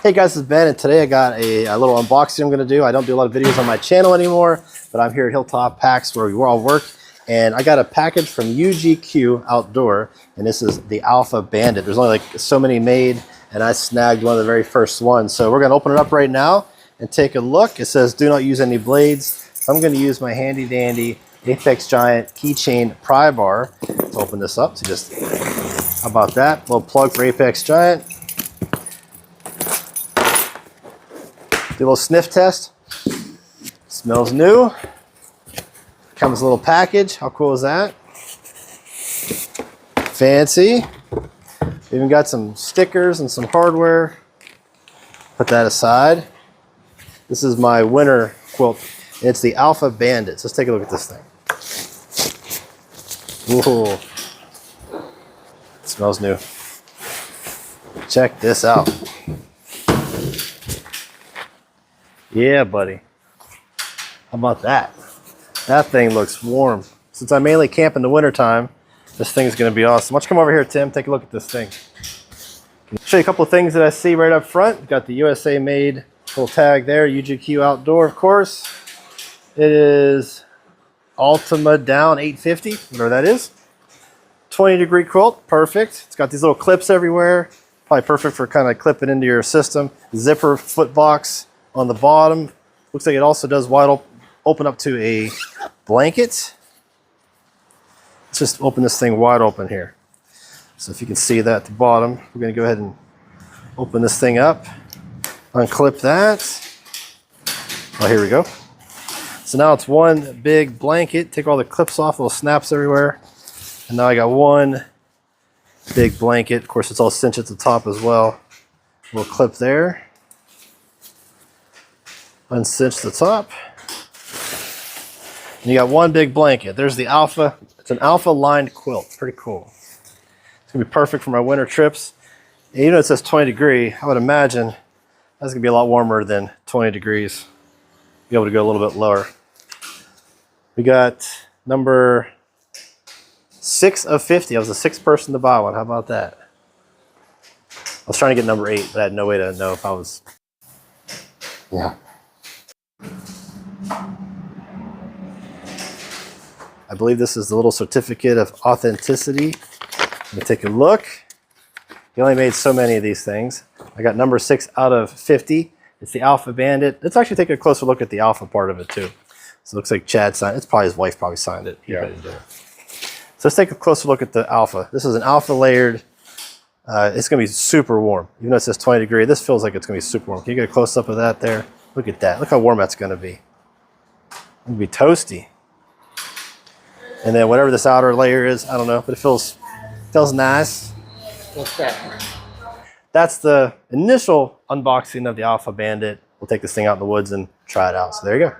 Hey guys, this is Ben, and today I got a little unboxing I'm going to do. I don't do a lot of videos on my channel anymore, but I'm here at Hilltop Packs where we all work, and I got a package from UGQ Outdoor, and this is the Alpha Bandit. There's only like so many made, and I snagged one of the very first ones. So we're going to open it up right now and take a look. It says do not use any blades. So I'm going to use my handy dandy Apex Giant keychain pry bar to open this up. So just, how about that? A little plug for Apex Giant. Do a little sniff test. Smells new. Comes a little package. How cool is that? Fancy. Even got some stickers and some hardware. Put that aside. This is my winter quilt. It's the Alpha Bandit. So let's take a look at this thing. Ooh. It smells new. Check this out. Yeah, buddy. How about that? That thing looks warm. Since I mainly camp in the wintertime, this thing is going to be awesome. Why don't you come over here, Tim? Take a look at this thing. I'll show you a couple of things that I see right up front. We've got the USA made little tag there, UGQ Outdoor, of course. It is Ultima Down 850, whatever that is. 20-degree quilt, perfect. It's got these little clips everywhere. Probably perfect for kind of clipping into your system. Zipper foot box on the bottom. Looks like it also does wide open up to a blanket. Let's just open this thing wide open here. So if you can see that at the bottom, we're going to go ahead and open this thing up. Unclip that. Oh, here we go. So now it's one big blanket. Take all the clips off, little snaps everywhere. And now I got one big blanket. Of course, it's all cinched at the top as well. A little clip there. Uncinch the top. And you got one big blanket. There's the Alpha. It's an Alpha lined quilt. Pretty cool. It's gonna be perfect for my winter trips. And even though it says 20 degree, I would imagine that's gonna be a lot warmer than 20 degrees. Be able to go a little bit lower. We got number 6 of 50. I was the 6th person to buy one. How about that? I was trying to get number 8, but I had no way to know if I was. Yeah. I believe this is the little certificate of authenticity. Let me take a look. He only made so many of these things. I got number 6 out of 50. It's the Alpha Bandit. Let's actually take a closer look at the Alpha part of it too. So it looks like Chad signed it. It's probably his wife probably signed it. Yeah. So let's take a closer look at the Alpha. This is an Alpha layered. It's gonna be super warm. Even though it says 20 degree, this feels like it's gonna be super warm. Can you get a close up of that there? Look at that. Look how warm that's gonna be. It's gonna be toasty. And then whatever this outer layer is, I don't know, but it feels nice. What's that? That's the initial unboxing of the Alpha Bandit. We'll take this thing out in the woods and try it out. So there you go.